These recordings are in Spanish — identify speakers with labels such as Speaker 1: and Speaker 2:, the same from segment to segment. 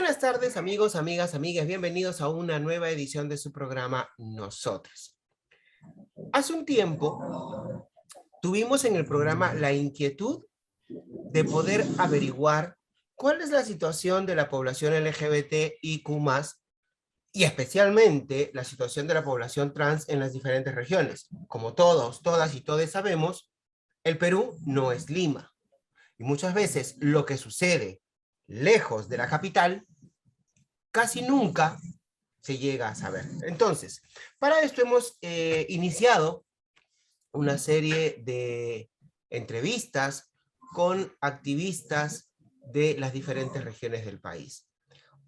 Speaker 1: Buenas tardes, amigos, amigas, amigas. Bienvenidos a una nueva edición de su programa Nosotras. Hace un tiempo tuvimos en el programa la inquietud de poder averiguar cuál es la situación de la población LGBTIQ+, y especialmente la situación de la población trans en las diferentes regiones. Como todos, todas y todes sabemos, el Perú no es Lima. Y muchas veces lo que sucede lejos de la capital casi nunca se llega a saber. Entonces, para esto hemos iniciado una serie de entrevistas con activistas de las diferentes regiones del país.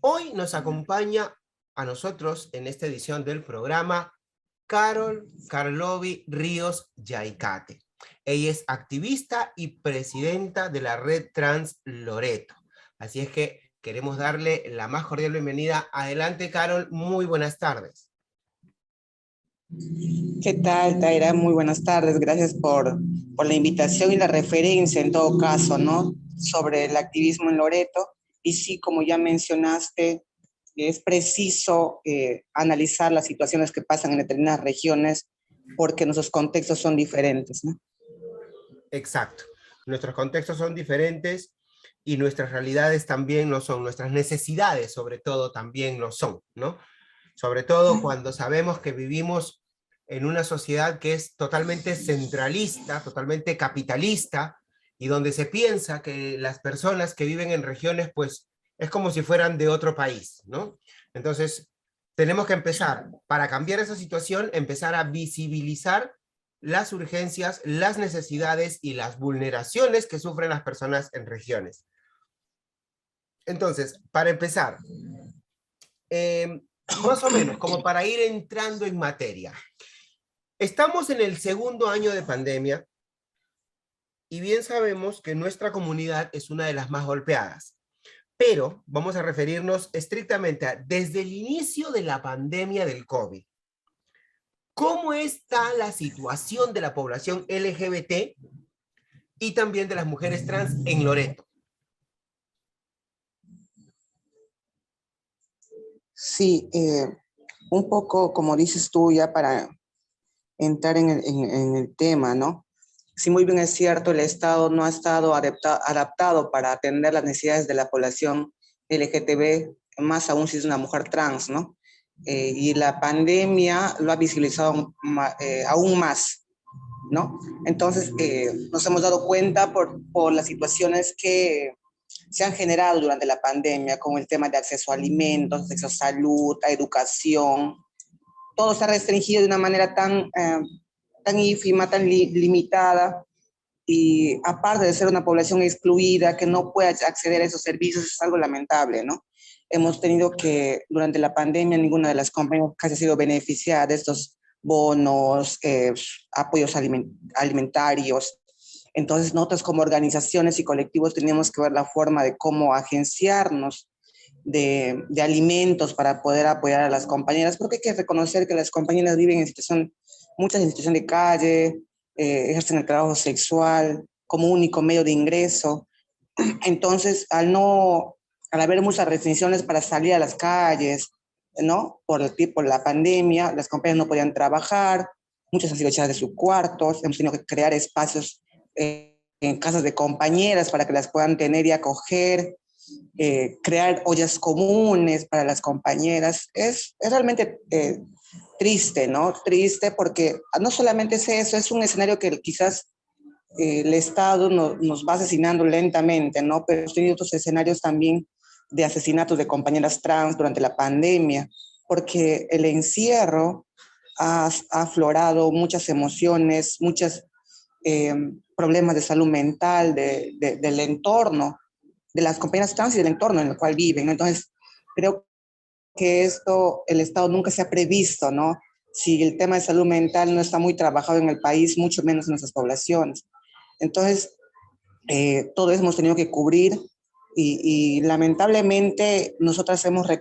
Speaker 1: Hoy nos acompaña a nosotros en esta edición del programa Carol Karlovy Ríos Yaicate. Ella es activista y presidenta de la Red Trans Loreto. Así es que queremos darle la más cordial bienvenida. Adelante, Carol, muy buenas tardes.
Speaker 2: ¿Qué tal, Taira? Muy buenas tardes. Gracias por la invitación y la referencia, en todo caso, ¿no? Sobre el activismo en Loreto. Y sí, como ya mencionaste, es preciso analizar las situaciones que pasan en determinadas regiones porque nuestros contextos son diferentes, ¿no?
Speaker 1: Exacto. Nuestros contextos son diferentes y nuestras realidades también lo son. Nuestras necesidades, sobre todo, también lo son, ¿no? Sobre todo cuando sabemos que vivimos en una sociedad que es totalmente centralista, totalmente capitalista, y donde se piensa que las personas que viven en regiones, pues, es como si fueran de otro país, ¿no? Entonces, tenemos que empezar, para cambiar esa situación, empezar a visibilizar las urgencias, las necesidades y las vulneraciones que sufren las personas en regiones. Entonces, para empezar, más o menos, como para ir entrando en materia. Estamos en el segundo año de pandemia y bien sabemos que nuestra comunidad es una de las más golpeadas, pero vamos a referirnos estrictamente a desde el inicio de la pandemia del COVID. ¿Cómo está la situación de la población LGBT y también de las mujeres trans en Loreto?
Speaker 2: Sí, un poco, como dices tú, ya para entrar en el tema, ¿no? Sí, muy bien es cierto, el Estado no ha estado adaptado para atender las necesidades de la población LGTB, más aún si es una mujer trans, ¿no? Y la pandemia lo ha visibilizado aún más, ¿no? Entonces, nos hemos dado cuenta por las situaciones que se han generado durante la pandemia, como el tema de acceso a alimentos, acceso a salud, a educación. Todo se ha restringido de una manera tan ínfima, tan limitada, y aparte de ser una población excluida que no puede acceder a esos servicios, es algo lamentable, ¿no? Hemos tenido que, durante la pandemia, ninguna de las compañías casi ha sido beneficiada de estos bonos, apoyos alimentarios. Entonces, nosotros como organizaciones y colectivos tenemos que ver la forma de cómo agenciarnos de alimentos para poder apoyar a las compañeras, porque hay que reconocer que las compañeras viven en situación, muchas en situación de calle, ejercen el trabajo sexual como único medio de ingreso. Entonces, al haber muchas restricciones para salir a las calles, ¿no? Por la pandemia, las compañeras no podían trabajar, muchas han sido echadas de sus cuartos, hemos tenido que crear espacios en casas de compañeras para que las puedan tener y acoger, crear ollas comunes para las compañeras. Es realmente triste, ¿no? Triste porque no solamente es eso, es un escenario que quizás el Estado nos va asesinando lentamente, ¿no? Pero hemos tenido otros escenarios también de asesinatos de compañeras trans durante la pandemia, porque el encierro ha aflorado muchas emociones, muchos problemas de salud mental del entorno, de las compañeras trans y del entorno en el cual viven. Entonces, creo que esto el Estado nunca se ha previsto, ¿no? Si el tema de salud mental no está muy trabajado en el país, mucho menos en nuestras poblaciones. Entonces, todo eso hemos tenido que cubrir y lamentablemente nosotras hemos hecho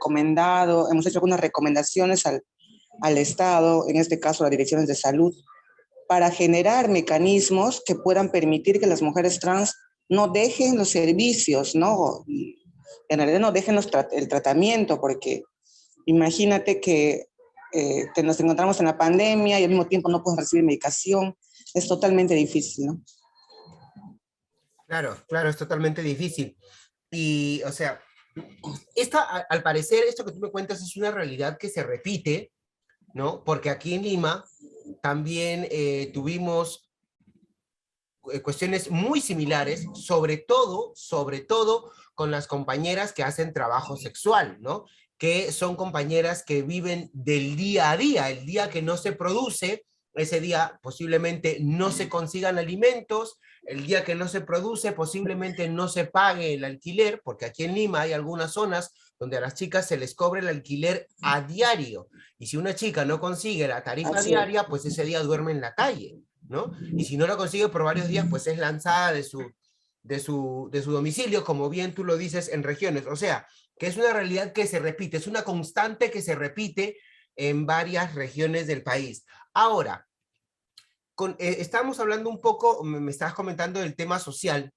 Speaker 2: algunas recomendaciones al Estado, en este caso a las direcciones de salud, para generar mecanismos que puedan permitir que las mujeres trans no dejen los servicios, ¿no? en realidad no déjenos el tratamiento, porque imagínate que nos encontramos en la pandemia y al mismo tiempo no puedes recibir medicación. Es totalmente difícil, ¿no?
Speaker 1: Claro, claro, es totalmente difícil. Y, o sea, al parecer, esto que tú me cuentas es una realidad que se repite, ¿no? Porque aquí en Lima también tuvimos cuestiones muy similares, sobre todo con las compañeras que hacen trabajo sexual, ¿no? Que son compañeras que viven del día a día, el día que no se produce, ese día posiblemente no se consigan alimentos, el día que no se produce posiblemente no se pague el alquiler, porque aquí en Lima hay algunas zonas donde a las chicas se les cobra el alquiler a diario, y si una chica no consigue la tarifa
Speaker 2: Así es.
Speaker 1: diaria, pues ese día duerme en la calle, ¿no? Y si no lo consigue por varios días, pues es lanzada de su domicilio, como bien tú lo dices, en regiones. O sea, que es una realidad que se repite, es una constante que se repite en varias regiones del país. Ahora, estamos hablando un poco, me estabas comentando del tema social.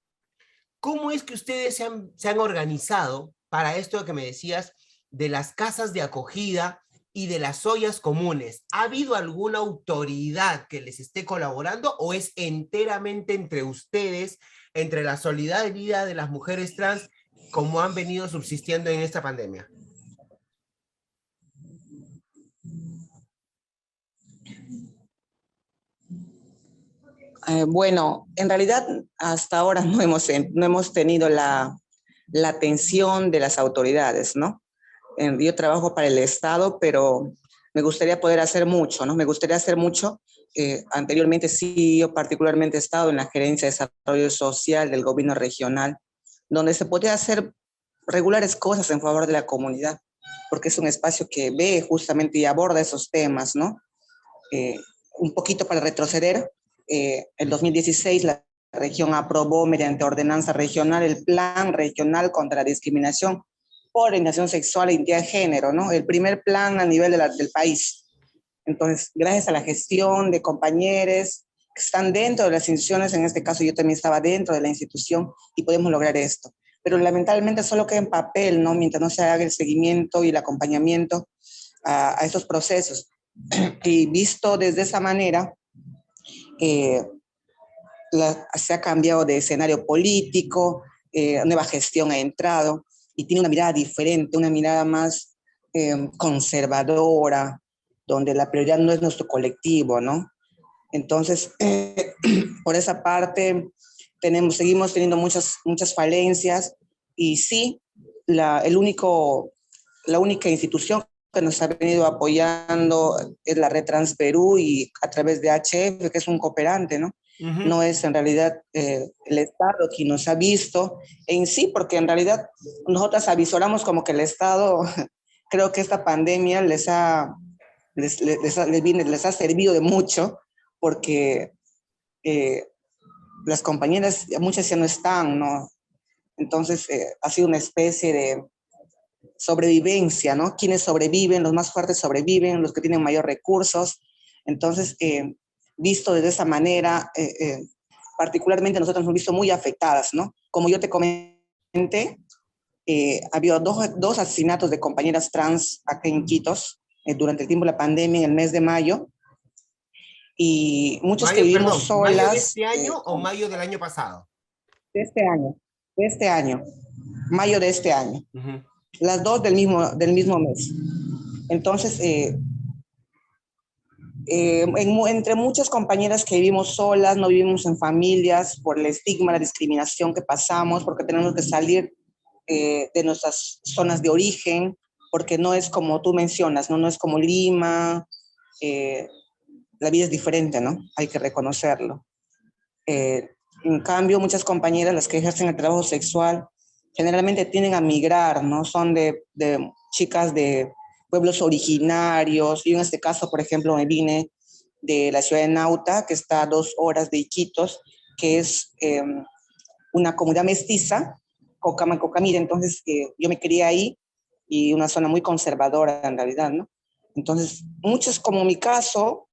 Speaker 1: ¿Cómo es que ustedes se han organizado para esto que me decías de las casas de acogida y de las ollas comunes? ¿Ha habido alguna autoridad que les esté colaborando o es enteramente entre ustedes, entre la solidaridad de las mujeres trans, como han venido subsistiendo en esta pandemia?
Speaker 2: Bueno, en realidad hasta ahora no hemos tenido la atención de las autoridades, ¿no? Yo trabajo para el Estado, pero me gustaría poder hacer mucho, ¿no? Me gustaría hacer mucho. Anteriormente sí, yo particularmente he estado en la Gerencia de Desarrollo Social del Gobierno Regional, donde se podía hacer regulares cosas en favor de la comunidad, porque es un espacio que ve justamente y aborda esos temas, ¿no? Eh, un poquito para retroceder, en 2016 la región aprobó mediante ordenanza regional el Plan Regional contra la Discriminación por orientación sexual e identidad de género, ¿no? El primer plan a nivel del país. Entonces, gracias a la gestión de compañeros que están dentro de las instituciones, en este caso yo también estaba dentro de la institución y podemos lograr esto. Pero lamentablemente solo queda en papel, ¿no? Mientras no se haga el seguimiento y el acompañamiento a estos procesos. Y visto desde esa manera, eh, se ha cambiado de escenario político, nueva gestión ha entrado y tiene una mirada diferente, una mirada más conservadora, donde la prioridad no es nuestro colectivo, ¿no? Entonces, por esa parte, seguimos teniendo muchas falencias y sí, la única institución que nos ha venido apoyando es la Red Trans Perú y a través de HF, que es un cooperante, ¿no? No es en realidad el Estado quien nos ha visto en sí, porque en realidad nosotras avisoramos como que el Estado, creo que esta pandemia les ha servido de mucho, porque las compañeras, muchas ya no están, ¿no? Entonces ha sido una especie de sobrevivencia, ¿no? Quienes sobreviven, los más fuertes sobreviven, los que tienen mayor recursos. Entonces, visto de esa manera, particularmente nosotros nos hemos visto muy afectadas, ¿no? Como yo te comenté, ha habido dos asesinatos de compañeras trans acá en Quitos durante el tiempo de la pandemia, en el mes de mayo, y muchos que
Speaker 1: Mayo,
Speaker 2: vivimos
Speaker 1: perdón, ¿mayo de
Speaker 2: solas.
Speaker 1: este año o mayo del año pasado?
Speaker 2: De este año, mayo de este año.
Speaker 1: Uh-huh.
Speaker 2: Las dos del mismo mes. Entonces, entre muchas compañeras que vivimos solas, no vivimos en familias por el estigma, la discriminación que pasamos, porque tenemos que salir de nuestras zonas de origen, porque no es como tú mencionas, no es como Lima, la vida es diferente, ¿no? Hay que reconocerlo. En cambio, muchas compañeras, las que ejercen el trabajo sexual, generalmente tienden a migrar, ¿no? Son de chicas de pueblos originarios. Yo en este caso, por ejemplo, me vine de la ciudad de Nauta, que está a 2 horas de Iquitos, que es una comunidad mestiza, Cocamira. Entonces, yo me crié ahí y una zona muy conservadora en realidad, ¿no? Entonces, muchos, como mi caso,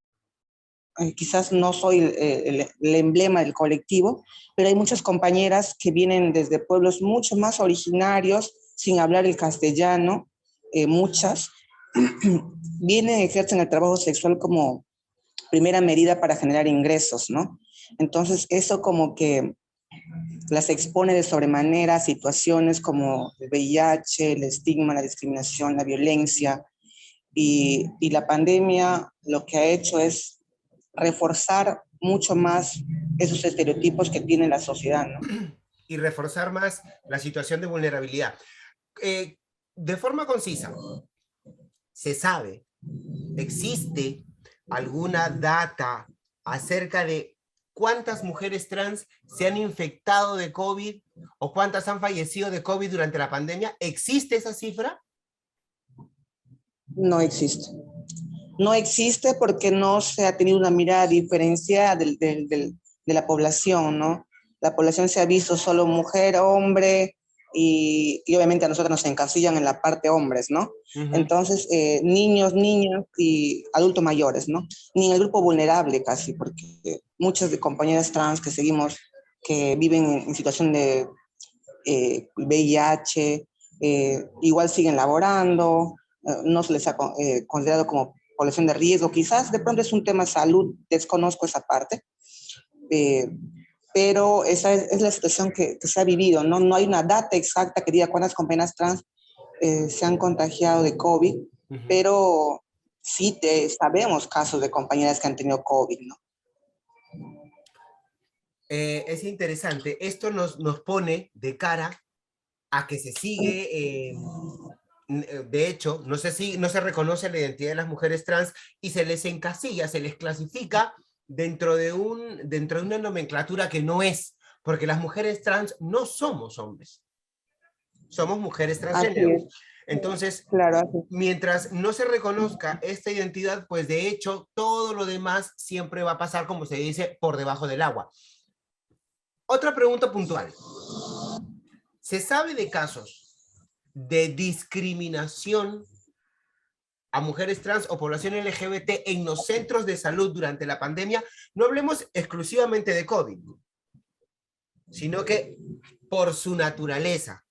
Speaker 2: quizás no soy el emblema del colectivo, pero hay muchas compañeras que vienen desde pueblos mucho más originarios, sin hablar el castellano, muchas, vienen, ejercen el trabajo sexual como primera medida para generar ingresos, ¿no? Entonces, eso como que las expone de sobremanera a situaciones como el VIH, el estigma, la discriminación, la violencia, y la pandemia lo que ha hecho es reforzar mucho más esos estereotipos que tiene la sociedad, ¿no?
Speaker 1: Y reforzar más la situación de vulnerabilidad. De forma concisa, se sabe, existe alguna data acerca de cuántas mujeres trans se han infectado de COVID o cuántas han fallecido de COVID durante la pandemia. ¿Existe esa cifra?
Speaker 2: No existe. No existe porque no se ha tenido una mirada diferenciada de la población, ¿no? La población se ha visto solo mujer, hombre, y obviamente a nosotros nos encasillan en la parte hombres, ¿no? Entonces, niños, niñas y adultos mayores, ¿no? Ni en el grupo vulnerable casi, porque muchas de compañeras trans que seguimos, que viven en situación de VIH, igual siguen laborando, no se les ha considerado como población de riesgo, quizás de pronto es un tema de salud, desconozco esa parte, pero esa es la situación que se ha vivido, ¿no? No hay una data exacta que diga cuántas compañeras trans se han contagiado de COVID, pero sí sabemos casos de compañeras que han tenido COVID, ¿no?
Speaker 1: Es interesante. Esto nos pone de cara a que se sigue, de hecho, no se reconoce la identidad de las mujeres trans y se les encasilla, se les clasifica dentro de una nomenclatura que no es, porque las mujeres trans no somos hombres, somos mujeres transgénero. Entonces,
Speaker 2: claro,
Speaker 1: mientras no se reconozca esta identidad, pues de hecho todo lo demás siempre va a pasar, como se dice, por debajo del agua. Otra pregunta puntual. ¿Se sabe de casos de discriminación a mujeres trans o población LGBT en los centros de salud durante la pandemia? No hablemos exclusivamente de COVID, sino que por su naturaleza.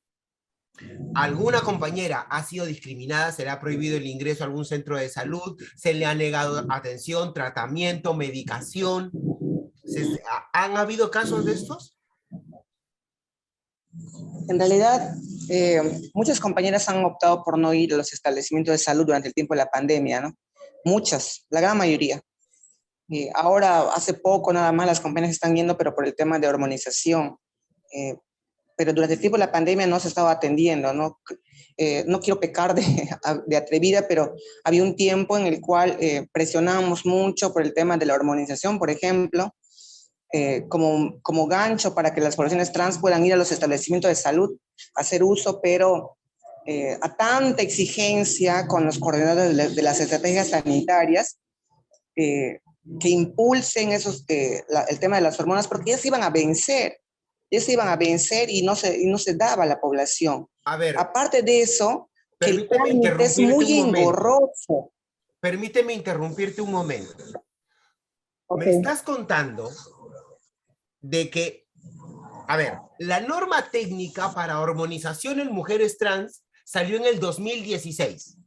Speaker 1: Alguna compañera ha sido discriminada, se le ha prohibido el ingreso a algún centro de salud, se le ha negado atención, tratamiento, medicación. ¿Han habido casos de estos?
Speaker 2: En realidad, muchas compañeras han optado por no ir a los establecimientos de salud durante el tiempo de la pandemia, ¿no? Muchas, la gran mayoría. Ahora, hace poco nada más las compañeras están yendo, pero por el tema de hormonización. Pero durante el tiempo de la pandemia no se estaba atendiendo, ¿no? No quiero pecar de atrevida, pero había un tiempo en el cual presionábamos mucho por el tema de la hormonización, por ejemplo, como gancho para que las poblaciones trans puedan ir a los establecimientos de salud a hacer uso, pero a tanta exigencia con los coordinadores de las estrategias sanitarias que impulsen el tema de las hormonas, porque ellas iban a vencer, y no se daba a la población.
Speaker 1: A ver,
Speaker 2: aparte de eso, que el
Speaker 1: permíteme
Speaker 2: trámite es
Speaker 1: interrumpirte
Speaker 2: muy
Speaker 1: un momento.
Speaker 2: engorroso.
Speaker 1: Permíteme interrumpirte un momento.
Speaker 2: Okay.
Speaker 1: Me estás contando de que, a ver, la norma técnica para hormonización en mujeres trans salió en el 2016.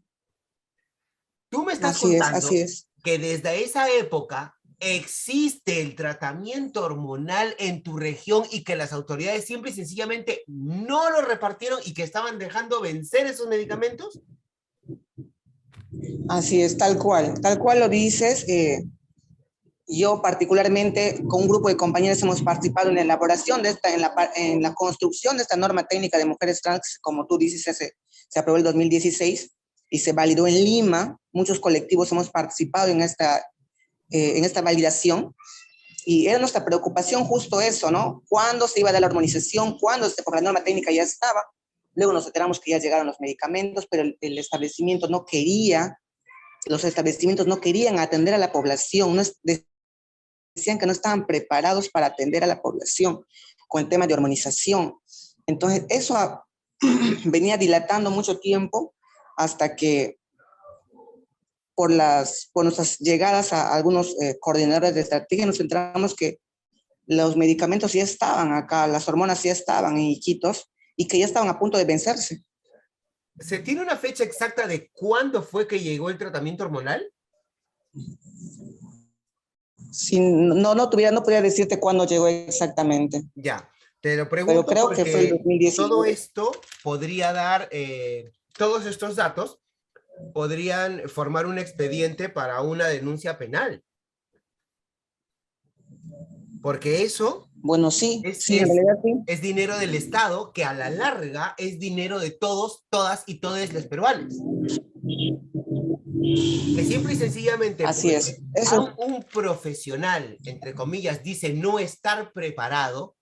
Speaker 1: Tú me estás contando
Speaker 2: así es.
Speaker 1: que desde esa época existe el tratamiento hormonal en tu región y que las autoridades simple y sencillamente no lo repartieron y que estaban dejando vencer esos medicamentos.
Speaker 2: Así es, tal cual lo dices. Yo particularmente con un grupo de compañeros hemos participado en la elaboración de en la construcción de esta norma técnica de mujeres trans, como tú dices, se aprobó el 2016 y se validó en Lima. Muchos colectivos hemos participado en esta validación y era nuestra preocupación justo eso, ¿no? ¿Cuándo se iba a dar la hormonización? ¿Cuándo? Porque la norma técnica ya estaba. Luego nos enteramos que ya llegaron los medicamentos, pero el establecimiento no quería, los establecimientos no querían atender a la población, no decían que no estaban preparados para atender a la población con el tema de hormonización. Entonces, eso venía dilatando mucho tiempo hasta que por nuestras llegadas a algunos coordinadores de estrategia nos enteramos que los medicamentos ya estaban acá, las hormonas ya estaban en Iquitos y que ya estaban a punto de vencerse.
Speaker 1: ¿Se tiene una fecha exacta de cuándo fue que llegó el tratamiento hormonal?
Speaker 2: Si no tuviera, no podría decirte cuándo llegó exactamente,
Speaker 1: Ya, te lo
Speaker 2: pero
Speaker 1: pregunto
Speaker 2: creo que fue el
Speaker 1: porque todo
Speaker 2: 2019.
Speaker 1: esto podría dar, todos estos datos podrían formar un expediente para una denuncia penal, porque eso
Speaker 2: Bueno, sí,
Speaker 1: es,
Speaker 2: sí, en
Speaker 1: es,
Speaker 2: realidad sí.
Speaker 1: es dinero del Estado que a la larga es dinero de todos, todas y todos los peruanos, que simple y sencillamente
Speaker 2: Así
Speaker 1: porque
Speaker 2: es. Eso,
Speaker 1: un profesional, entre comillas, dice no estar preparado,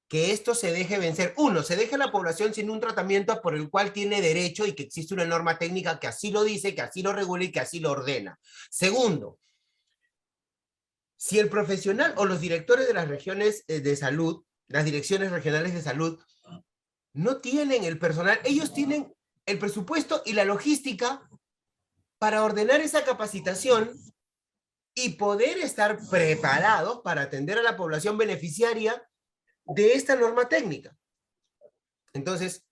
Speaker 1: que esto se deje vencer. Uno, se deje a la población sin un tratamiento por el cual tiene derecho y que existe una norma técnica que así lo dice, que así lo regula y que así lo ordena. Segundo, si el profesional o los directores de las regiones de salud, las direcciones regionales de salud, no tienen el personal, ellos tienen el presupuesto y la logística para ordenar esa capacitación y poder estar preparados para atender a la población beneficiaria de esta norma técnica. Entonces,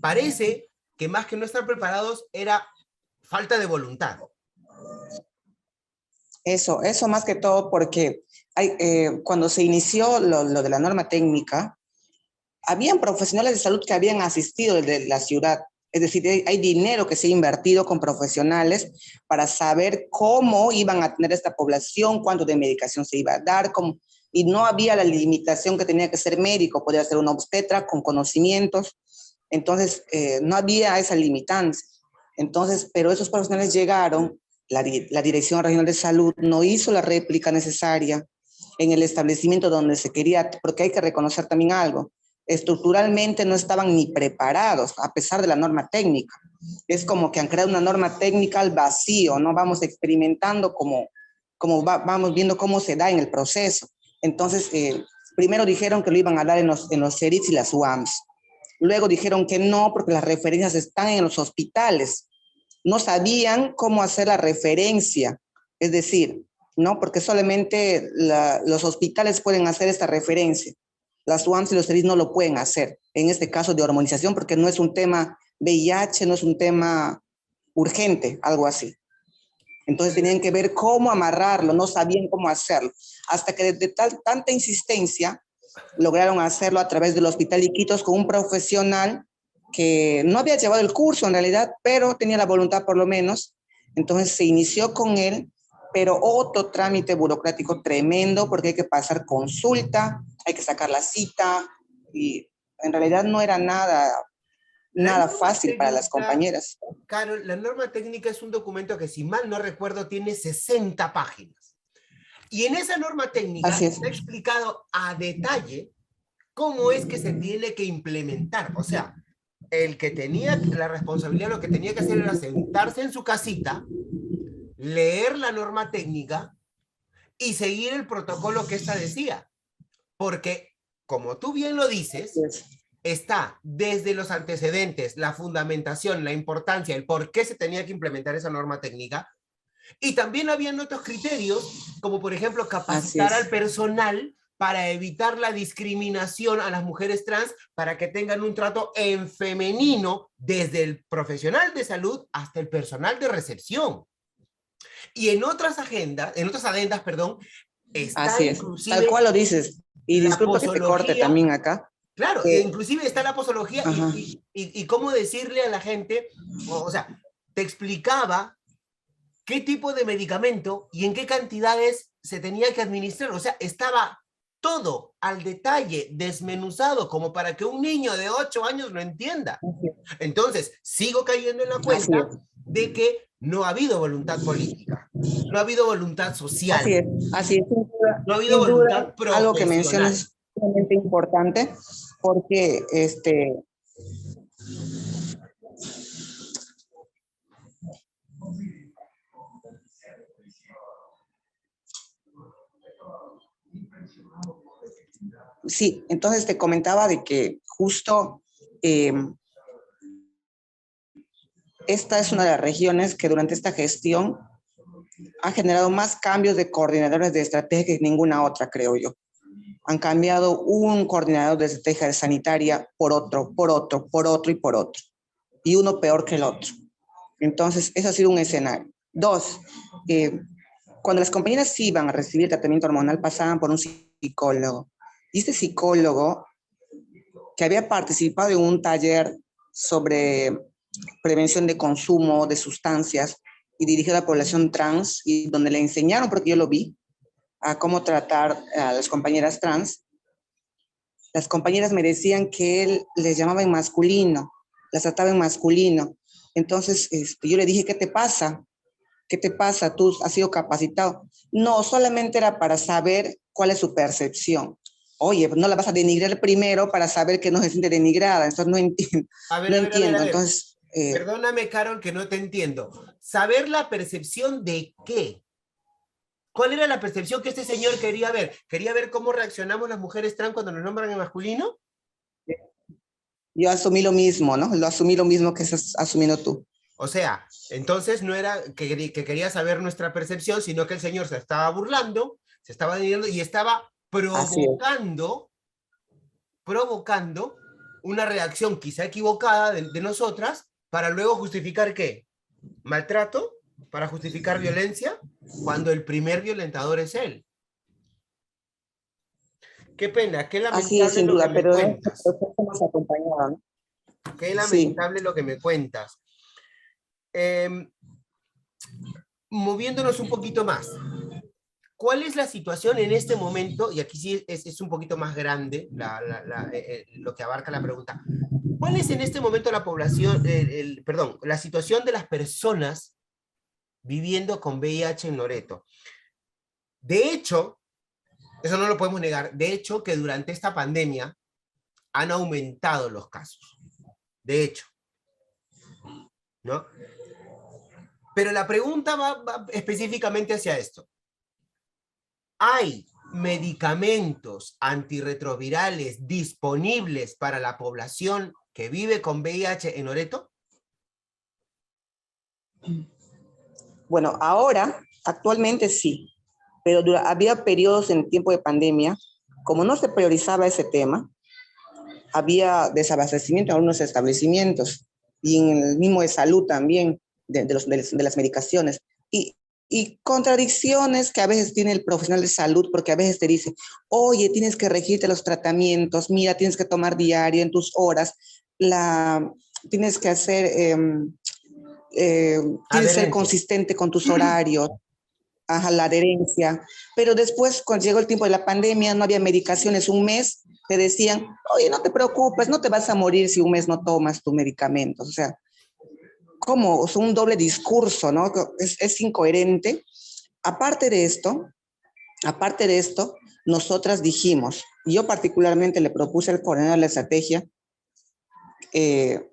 Speaker 1: parece que más que no estar preparados era falta de voluntad.
Speaker 2: eso más que todo porque cuando se inició lo de la norma técnica, habían profesionales de salud que habían asistido desde la ciudad. Es decir, hay dinero que se ha invertido con profesionales para saber cómo iban a tener esta población, cuánto de medicación se iba a dar, y no había la limitación que tenía que ser médico, podía ser un obstetra con conocimientos. Entonces, no había esa limitancia. Entonces, pero esos profesionales llegaron, la Dirección Regional de Salud no hizo la réplica necesaria en el establecimiento donde se quería, porque hay que reconocer también algo, estructuralmente no estaban ni preparados, a pesar de la norma técnica. Es como que han creado una norma técnica al vacío, ¿no? Vamos experimentando vamos viendo cómo se da en el proceso. Entonces, primero dijeron que lo iban a dar en los CERITs y las UAMs. Luego dijeron que no, porque las referencias están en los hospitales. No sabían cómo hacer la referencia, es decir, ¿no? Porque solamente los hospitales pueden hacer esta referencia. Las UAMs y los CERIS no lo pueden hacer, en este caso de hormonización, porque no es un tema VIH, no es un tema urgente, algo así. Entonces tenían que ver cómo amarrarlo, no sabían cómo hacerlo. Hasta que de tanta insistencia lograron hacerlo a través del Hospital Iquitos con un profesional que no había llevado el curso en realidad, pero tenía la voluntad por lo menos. Entonces se inició con él, pero otro trámite burocrático tremendo porque hay que pasar consulta, hay que sacar la cita y en realidad no era nada fácil para las compañeras.
Speaker 1: Carol, la norma técnica es un documento que, si mal no recuerdo, tiene 60 páginas. Y en esa norma técnica está explicado a detalle cómo es que se tiene que implementar. O sea, el que tenía la responsabilidad, lo que tenía que hacer era sentarse en su casita, leer la norma técnica y seguir el protocolo que esta decía. Porque, como tú bien lo dices, está desde los antecedentes, la fundamentación, la importancia, el por qué se tenía que implementar esa norma técnica. Y también habían otros criterios, como por ejemplo capacitar al personal para evitar la discriminación a las mujeres trans, para que tengan un trato en femenino desde el profesional de salud hasta el personal de recepción. Y en otras agendas, perdón, está
Speaker 2: Así es, tal
Speaker 1: inclusive
Speaker 2: cual lo dices. Y
Speaker 1: la
Speaker 2: disculpa que te corte
Speaker 1: posología.
Speaker 2: también acá.
Speaker 1: Claro, inclusive está la posología y cómo decirle a la gente, o sea, te explicaba qué tipo de medicamento y en qué cantidades se tenía que administrar. O sea, estaba todo al detalle, desmenuzado, como para que un niño de 8 años lo entienda. Entonces, sigo cayendo en la cuenta de que no ha habido voluntad política, no ha habido voluntad social,
Speaker 2: así es,
Speaker 1: no ha habido
Speaker 2: sin
Speaker 1: voluntad
Speaker 2: duda, algo que mencionas
Speaker 1: profesional.
Speaker 2: es sumamente importante porque sí, entonces te comentaba de que justo esta es una de las regiones que durante esta gestión ha generado más cambios de coordinadores de estrategia que ninguna otra, creo yo. Han cambiado un coordinador de estrategia sanitaria por otro y por otro. y uno peor que el otro. Entonces, eso ha sido un escenario. Dos, cuando las compañeras iban a recibir tratamiento hormonal, pasaban por un psicólogo. Y este psicólogo, que había participado en un taller sobre prevención de consumo de sustancias y dirigido a la población trans, y donde le enseñaron, porque yo lo vi, a cómo tratar a las compañeras trans, las compañeras me decían que él les llamaba en masculino, las trataba en masculino. Entonces, yo le dije, ¿qué te pasa? ¿Qué te pasa? ¿Tú has sido capacitado? No, solamente era para saber cuál es su percepción. Oye, no la vas a denigrar primero para saber que no se siente denigrada. Entonces no entiendo.
Speaker 1: A ver,
Speaker 2: No
Speaker 1: a ver, a ver, a
Speaker 2: entiendo.
Speaker 1: ver.
Speaker 2: Entonces,
Speaker 1: Perdóname, Carol, que no te entiendo. ¿Saber la percepción de qué? ¿Cuál era la percepción que este señor quería ver? ¿Quería ver cómo reaccionamos las mujeres trans cuando nos nombran en masculino?
Speaker 2: yo asumí lo mismo, ¿no? Lo asumí lo mismo que estás asumiendo tú.
Speaker 1: O sea, entonces no era que quería saber nuestra percepción, sino que el señor se estaba burlando, se estaba diciendo y estaba
Speaker 2: Así es.
Speaker 1: provocando una reacción quizá equivocada de nosotras para luego justificar ¿qué? Maltrato, para justificar violencia, cuando el primer violentador es él. Qué pena, qué
Speaker 2: Así es,
Speaker 1: lamentable
Speaker 2: sin
Speaker 1: lo que
Speaker 2: duda,
Speaker 1: me
Speaker 2: pero en este
Speaker 1: cuentas.
Speaker 2: proceso nos acompañaba, ¿no?
Speaker 1: Qué
Speaker 2: Sí.
Speaker 1: lamentable lo que me cuentas. Eh, Moviéndonos un poquito más. ¿Cuál es la situación en este momento? Y aquí sí es un poquito más grande lo que abarca la pregunta. ¿Cuál es en este momento la población, perdón, la situación de las personas viviendo con VIH en Loreto? De hecho, eso no lo podemos negar, de hecho que durante esta pandemia han aumentado los casos. De hecho, ¿no? Pero la pregunta va específicamente hacia esto. ¿Hay medicamentos antirretrovirales disponibles para la población que vive con VIH en Loreto?
Speaker 2: Bueno, ahora, actualmente sí, pero había periodos en tiempo de pandemia, como no se priorizaba ese tema, había desabastecimiento en algunos establecimientos y en el mismo de salud también, de las medicaciones. Y contradicciones que a veces tiene el profesional de salud, porque a veces te dice, oye, tienes que regirte los tratamientos, mira, tienes que tomar diario en tus horas, tienes que hacer, tienes que ser
Speaker 1: Adherencia.
Speaker 2: consistente con tus horarios, ajá, la adherencia. Pero después, cuando llegó el tiempo de la pandemia, no había medicaciones, un mes, te decían, oye, no te preocupes, no te vas a morir si un mes no tomas tus medicamentos. O sea, ¿cómo? O sea, un doble discurso, ¿no? Es incoherente. Aparte de esto, nosotras dijimos, yo particularmente le propuse al coordinador de la estrategia, que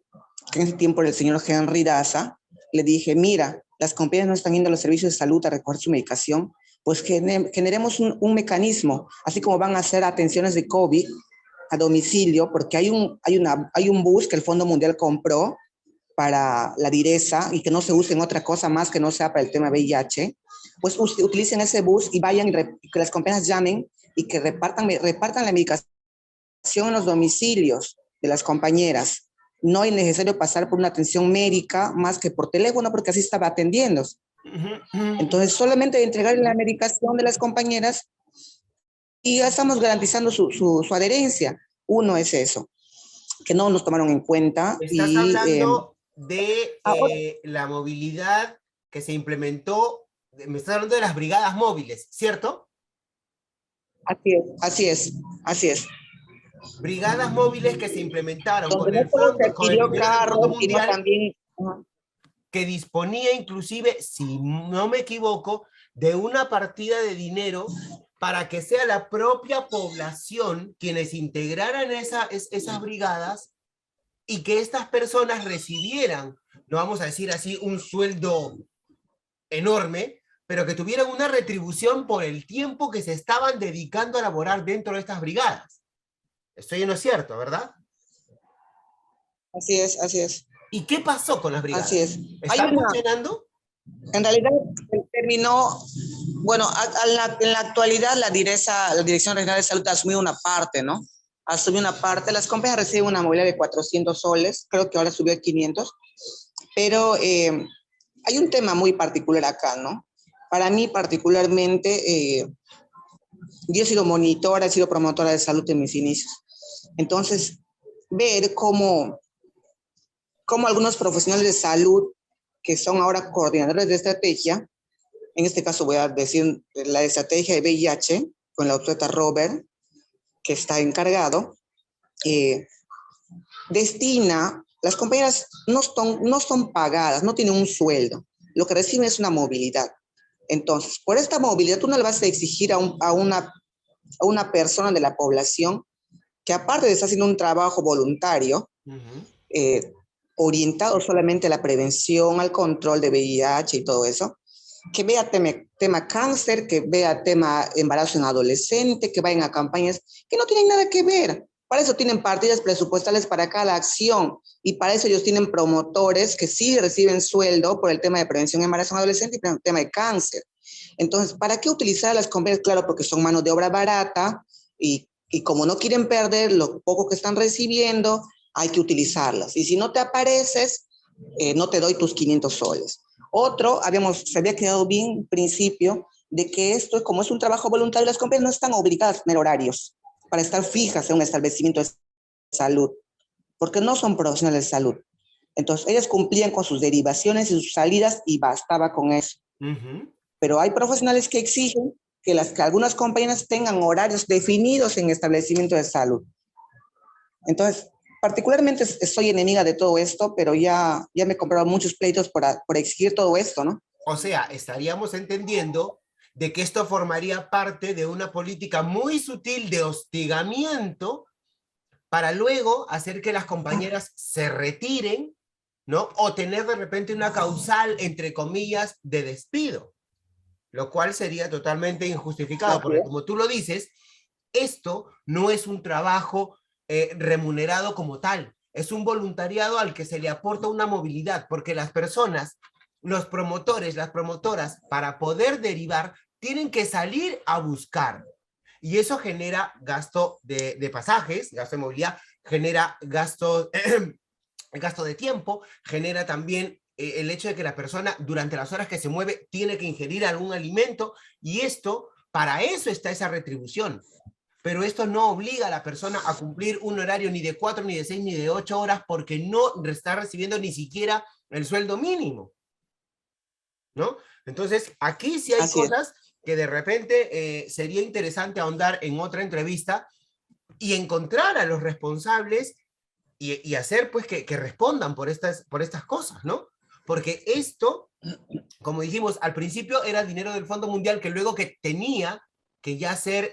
Speaker 2: en ese tiempo era el señor Henry Daza, le dije, mira, las compañías no están yendo a los servicios de salud a recoger su medicación, pues generemos un mecanismo, así como van a hacer atenciones de COVID a domicilio, porque hay un bus que el Fondo Mundial compró para la direza y que no se use en otra cosa más que no sea para el tema VIH, pues utilicen ese bus y vayan, que las compañías llamen y que repartan la medicación en los domicilios de las compañeras. No es necesario pasar por una atención médica más que por teléfono, porque así estaba atendiendo. Entonces, solamente entregar la medicación de las compañeras y ya estamos garantizando su adherencia. Uno es eso, que no nos tomaron en cuenta.
Speaker 1: Estás hablando de la movilidad que se implementó, me estás hablando de las brigadas móviles, ¿cierto?
Speaker 2: Así es, así es.
Speaker 1: Brigadas móviles que se implementaron
Speaker 2: Donde
Speaker 1: con
Speaker 2: no
Speaker 1: el
Speaker 2: solo se
Speaker 1: fondo, con el
Speaker 2: adquirió
Speaker 1: dinero del Fondo
Speaker 2: carros, sino
Speaker 1: Mundial,
Speaker 2: también...
Speaker 1: que disponía inclusive, si no me equivoco, de una partida de dinero para que sea la propia población quienes integraran esas brigadas y que estas personas recibieran, no vamos a decir así, un sueldo enorme, pero que tuvieran una retribución por el tiempo que se estaban dedicando a laborar dentro de estas brigadas. Estoy en lo cierto, ¿verdad?
Speaker 2: Así es, así es.
Speaker 1: ¿Y qué pasó con las brigadas?
Speaker 2: Así es.
Speaker 1: ¿Están funcionando?
Speaker 2: En realidad terminó, bueno, en la actualidad la Dirección Regional de Salud asumió una parte, ¿no? Asumió una parte, las compañías reciben una movilidad de 400 soles, creo que ahora subió a 500, Pero hay un tema muy particular acá, ¿no? Para mí particularmente, yo he sido monitora, he sido promotora de salud en mis inicios. Entonces, ver cómo algunos profesionales de salud, que son ahora coordinadores de estrategia, en este caso voy a decir la estrategia de VIH, con la doctora Robert, que está encargado, destina, las compañeras no son pagadas, no tienen un sueldo, lo que reciben es una movilidad. Entonces, por esta movilidad tú no le vas a exigir a una persona de la población que aparte de estar haciendo un trabajo voluntario, eh, orientado solamente a la prevención, al control de VIH y todo eso, que vea tema cáncer, que vea tema embarazo en adolescente, que vayan a campañas que no tienen nada que ver. Para eso tienen partidas presupuestales para cada acción y para eso ellos tienen promotores que sí reciben sueldo por el tema de prevención de embarazo en adolescente y por el tema de cáncer. Entonces, ¿para qué utilizar a las compañías? Claro, porque son mano de obra barata y como no quieren perder lo poco que están recibiendo, hay que utilizarlas. Y si no te apareces, no te doy tus 500 soles. Otro, se había quedado bien en principio de que esto, como es un trabajo voluntario, las compañías no están obligadas a tener horarios para estar fijas en un establecimiento de salud, porque no son profesionales de salud. Entonces, ellas cumplían con sus derivaciones y sus salidas y bastaba con eso. Pero hay profesionales que exigen que algunas compañías tengan horarios definidos en establecimientos de salud. Entonces, particularmente soy enemiga de todo esto, pero ya me he comprado muchos pleitos por exigir todo esto, ¿no?
Speaker 1: O sea, estaríamos entendiendo de que esto formaría parte de una política muy sutil de hostigamiento para luego hacer que las compañeras se retiren, ¿no? O tener de repente una causal, entre comillas, de despido, lo cual sería totalmente injustificado, porque como tú lo dices, esto no es un trabajo remunerado como tal, es un voluntariado al que se le aporta una movilidad, porque las personas, los promotores, las promotoras, para poder derivar, tienen que salir a buscar. Y eso genera gasto de pasajes, gasto de movilidad, genera gasto, gasto de tiempo, genera también el hecho de que la persona durante las horas que se mueve tiene que ingerir algún alimento y esto, para eso está esa retribución. Pero esto no obliga a la persona a cumplir un horario ni de 4, ni de 6, ni de 8 horas porque no está recibiendo ni siquiera el sueldo mínimo, ¿no? Entonces, aquí sí hay
Speaker 2: Así
Speaker 1: cosas que de repente sería interesante ahondar en otra entrevista y encontrar a los responsables y hacer pues que respondan por estas cosas, ¿no? Porque esto, como dijimos, al principio era dinero del Fondo Mundial que luego que tenía que ya ser,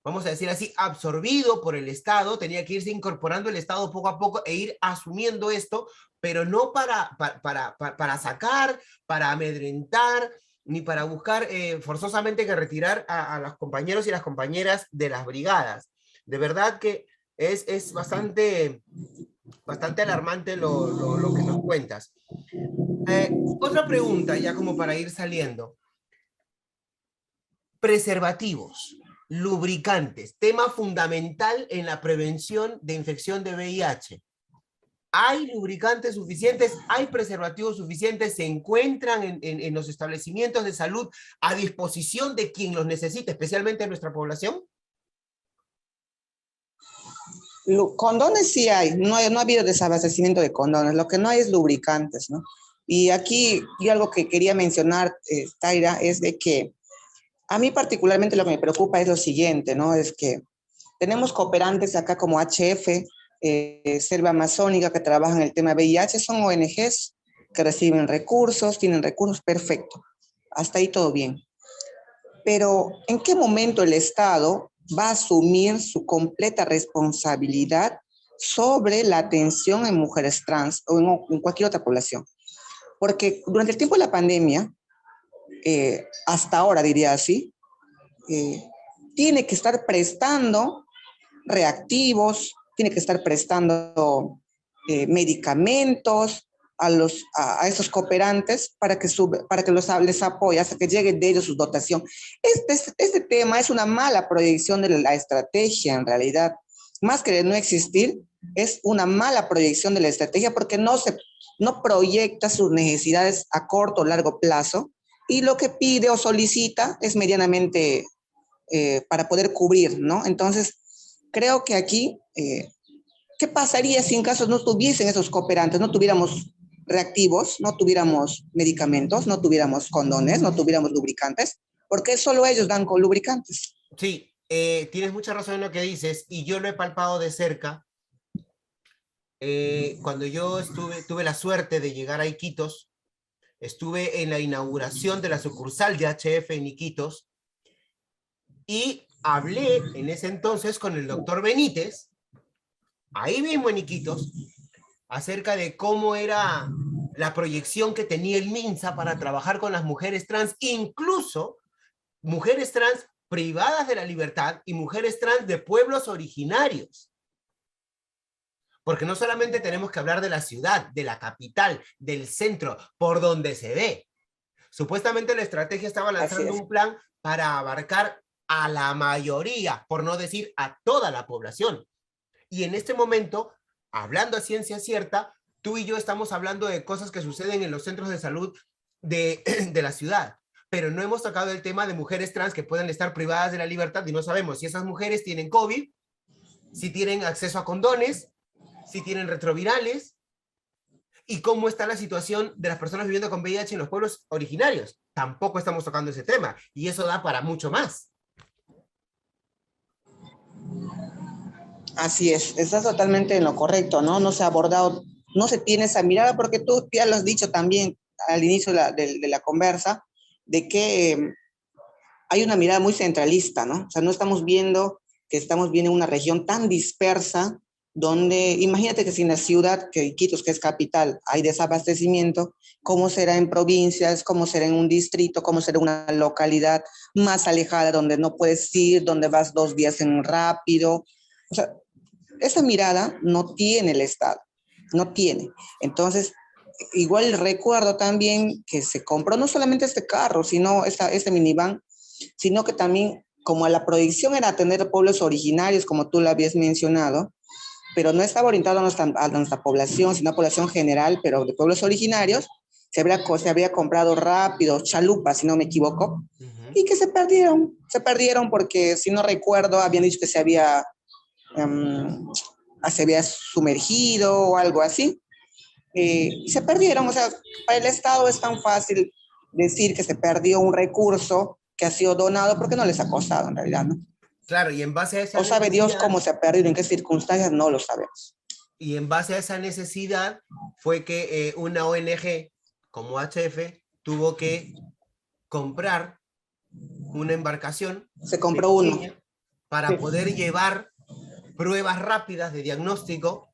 Speaker 1: vamos a decir así, absorbido por el Estado, tenía que irse incorporando el Estado poco a poco e ir asumiendo esto, pero no para sacar, para amedrentar, ni para buscar forzosamente que retirar a los compañeros y las compañeras de las brigadas. De verdad que es bastante alarmante lo que nos cuentas. Otra pregunta, ya como para ir saliendo. Preservativos, lubricantes, tema fundamental en la prevención de infección de VIH. ¿Hay lubricantes suficientes? ¿Hay preservativos suficientes? ¿Se encuentran en los establecimientos de salud a disposición de quien los necesite, especialmente en nuestra población?
Speaker 2: Condones sí hay, no ha habido desabastecimiento de condones, lo que no hay es lubricantes, ¿no? Y aquí yo algo que quería mencionar, Taira, es de que a mí particularmente lo que me preocupa es lo siguiente, ¿no? Es que tenemos cooperantes acá como HF, Selva Amazónica, que trabajan en el tema VIH, son ONGs que reciben recursos, tienen recursos, perfecto. Hasta ahí todo bien. Pero ¿en qué momento el Estado va a asumir su completa responsabilidad sobre la atención en mujeres trans o en cualquier otra población? Porque durante el tiempo de la pandemia, hasta ahora diría así, tiene que estar prestando reactivos, tiene que estar prestando medicamentos a esos cooperantes para que les apoye, hasta que llegue de ellos su dotación. Este tema es una mala proyección de la estrategia en realidad. más que de no existir, es una mala proyección de la estrategia porque no proyecta sus necesidades a corto o largo plazo y lo que pide o solicita es medianamente para poder cubrir, ¿no? Entonces, creo que aquí, ¿qué pasaría si en caso no tuviesen esos cooperantes, no tuviéramos reactivos, no tuviéramos medicamentos, no tuviéramos condones, no tuviéramos lubricantes? Porque solo ellos dan con lubricantes.
Speaker 1: Sí, tienes mucha razón en lo que dices y yo lo he palpado de cerca. Cuando yo tuve la suerte de llegar a Iquitos, estuve en la inauguración de la sucursal de HF en Iquitos y hablé en ese entonces con el doctor Benítez, ahí mismo en Iquitos, acerca de cómo era la proyección que tenía el MINSA para trabajar con las mujeres trans, incluso mujeres trans privadas de la libertad y mujeres trans de pueblos originarios. Porque no solamente tenemos que hablar de la ciudad, de la capital, del centro, por donde se ve. Supuestamente la estrategia estaba lanzando un plan para abarcar a la mayoría, por no decir a toda la población. Y en este momento, hablando a ciencia cierta, tú y yo estamos hablando de cosas que suceden en los centros de salud de la ciudad, pero no hemos tocado el tema de mujeres trans que pueden estar privadas de la libertad y no sabemos si esas mujeres tienen COVID, si tienen acceso a condones, si tienen retrovirales, y cómo está la situación de las personas viviendo con VIH en los pueblos originarios. Tampoco estamos tocando ese tema, y eso da para mucho más.
Speaker 2: Así es, estás totalmente en lo correcto, ¿no? No se ha abordado, no se tiene esa mirada, porque tú ya lo has dicho también al inicio de la conversa, de que hay una mirada muy centralista, ¿no? O sea, no estamos viendo que estamos viendo una región tan dispersa, donde, imagínate que si en la ciudad, que Iquitos, que es capital, hay desabastecimiento, ¿cómo será en provincias? ¿Cómo será en un distrito? ¿Cómo será una localidad más alejada, donde no puedes ir, donde vas 2 días en rápido? O sea, esa mirada no tiene el Estado, no tiene. Entonces, igual recuerdo también que se compró no solamente este carro, sino este minivan, sino que también, como la proyección era tener pueblos originarios, como tú lo habías mencionado, pero no estaba orientado a nuestra población, sino a población general, pero de pueblos originarios, se habría comprado rápido chalupas, si no me equivoco, y que se perdieron porque, si no recuerdo, habían dicho que se había sumergido o algo así, y se perdieron. O sea, para el Estado es tan fácil decir que se perdió un recurso que ha sido donado porque no les ha costado en realidad, ¿no?
Speaker 1: Claro, y en base a esa
Speaker 2: O sabe Dios cómo se ha perdido, en qué circunstancias, no lo sabemos.
Speaker 1: Y en base a esa necesidad fue que una ONG como HF tuvo que comprar una embarcación
Speaker 2: se compró uno
Speaker 1: para poder llevar pruebas rápidas de diagnóstico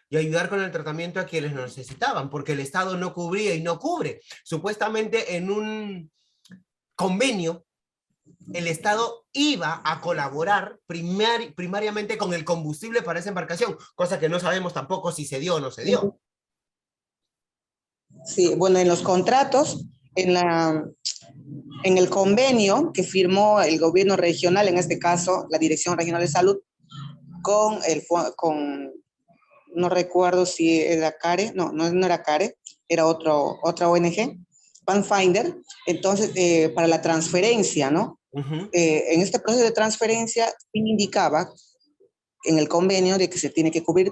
Speaker 1: y ayudar con el tratamiento a quienes lo necesitaban, porque el Estado no cubría y no cubre. Supuestamente en un convenio, el Estado iba a colaborar primariamente con el combustible para esa embarcación, cosa que no sabemos tampoco si se dio o no se dio.
Speaker 2: Sí, bueno, en los contratos, en el convenio que firmó el gobierno regional, en este caso la Dirección Regional de Salud, con no recuerdo si era CARE, no era CARE, era otra ONG, Pathfinder. Entonces, para la transferencia, ¿no? En este proceso de transferencia indicaba en el convenio de que se tiene que cubrir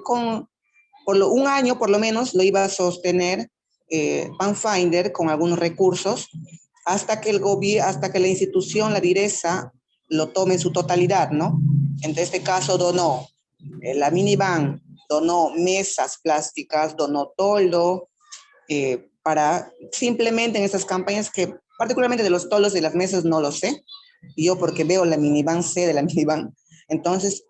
Speaker 2: un año por lo menos, lo iba a sostener Pathfinder con algunos recursos hasta que la institución, la DIRESA, lo tome en su totalidad, ¿no? En este caso donó la minivan, donó mesas plásticas, donó toldo, para simplemente en estas campañas que particularmente de los toldos de las mesas no lo sé, yo porque veo la minivan, sé de la minivan. Entonces,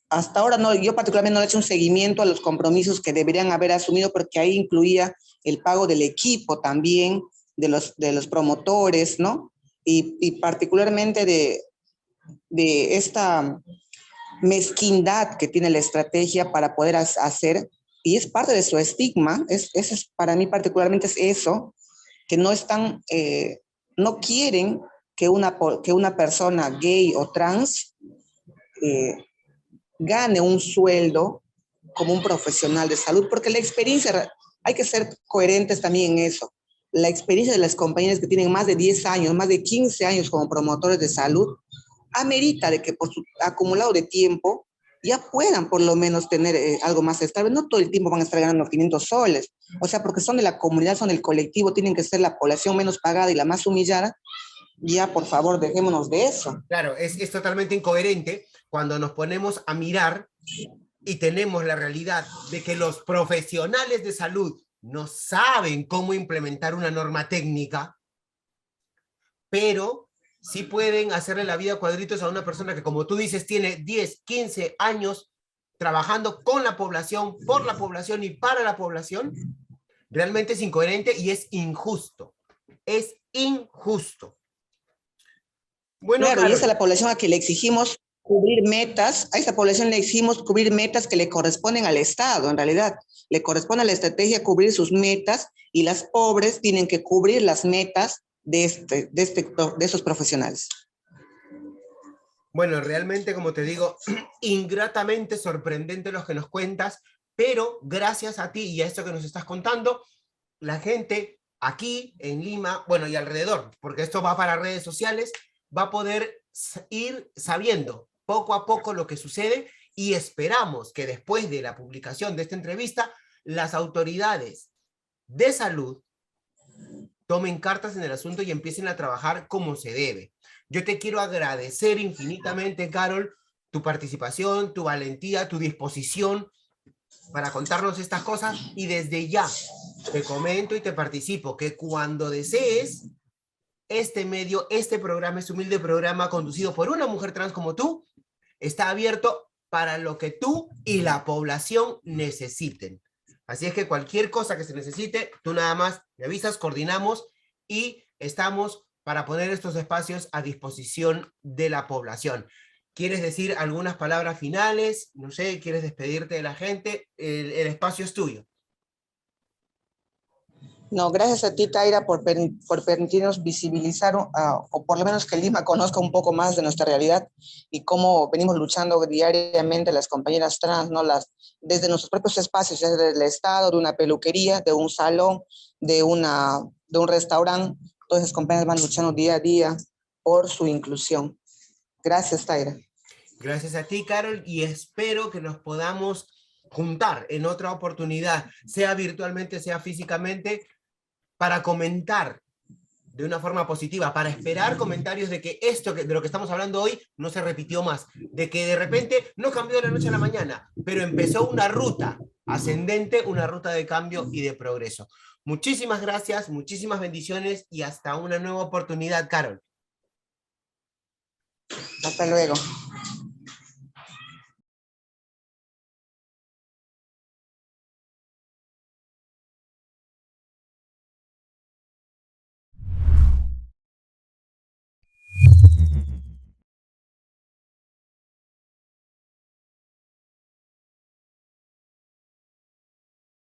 Speaker 2: hasta ahora no, yo particularmente no le he hecho un seguimiento a los compromisos que deberían haber asumido, porque ahí incluía el pago del equipo también, de los promotores, ¿no? Y particularmente de esta mezquindad que tiene la estrategia para poder hacer, y es parte de su estigma, para mí particularmente es eso, que no quieren que una persona gay o trans gane un sueldo como un profesional de salud, porque la experiencia, hay que ser coherentes también en eso. La experiencia de las compañeras que tienen más de 10 años, más de 15 años como promotores de salud, amerita de que por su acumulado de tiempo ya puedan por lo menos tener algo más estable. No todo el tiempo van a estar ganando 500 soles. O sea, porque son de la comunidad, son del colectivo, tienen que ser la población menos pagada y la más humillada. Ya, por favor, dejémonos de eso.
Speaker 1: Claro, es totalmente incoherente cuando nos ponemos a mirar y tenemos la realidad de que los profesionales de salud no saben cómo implementar una norma técnica, pero sí pueden hacerle la vida a cuadritos a una persona que, como tú dices, tiene 10, 15 años trabajando con la población, por la población y para la población. Realmente es incoherente y es injusto. Es injusto. Bueno,
Speaker 2: Claro, y esa es
Speaker 1: Carol.
Speaker 2: la población a que le exigimos cubrir metas, a esta población le exigimos cubrir metas que le corresponden al Estado, en realidad. Le corresponde a la estrategia cubrir sus metas y las pobres tienen que cubrir las metas de esos profesionales.
Speaker 1: Bueno, realmente, como te digo, ingratamente sorprendente los que nos cuentas, pero gracias a ti y a esto que nos estás contando, la gente aquí en Lima, bueno, y alrededor, porque esto va para redes sociales, va a poder ir sabiendo poco a poco lo que sucede y esperamos que después de la publicación de esta entrevista, las autoridades de salud tomen cartas en el asunto y empiecen a trabajar como se debe. Yo te quiero agradecer infinitamente, Carol, tu participación, tu valentía, tu disposición para contarnos estas cosas y desde ya te comento y te participo que cuando desees, este medio, este programa, este humilde programa conducido por una mujer trans como tú, está abierto para lo que tú y la población necesiten. Así es que cualquier cosa que se necesite, tú nada más me avisas, coordinamos y estamos para poner estos espacios a disposición de la población. ¿Quieres decir algunas palabras finales? No sé, ¿quieres despedirte de la gente? El espacio es tuyo.
Speaker 2: No, gracias a ti, Taira, por permitirnos visibilizar, o por lo menos que Lima conozca un poco más de nuestra realidad y cómo venimos luchando diariamente las compañeras trans, ¿no? Desde nuestros propios espacios, desde el Estado, de una peluquería, de un salón, de un restaurante. Todas esas compañeras van luchando día a día por su inclusión. Gracias, Taira.
Speaker 1: Gracias a ti, Carol, y espero que nos podamos juntar en otra oportunidad, sea virtualmente, sea físicamente, para comentar de una forma positiva, para esperar comentarios de que esto de lo que estamos hablando hoy no se repitió más, de que de repente no cambió de la noche a la mañana, pero empezó una ruta ascendente, una ruta de cambio y de progreso. Muchísimas gracias, muchísimas bendiciones y hasta una nueva oportunidad, Carol.
Speaker 2: Hasta luego.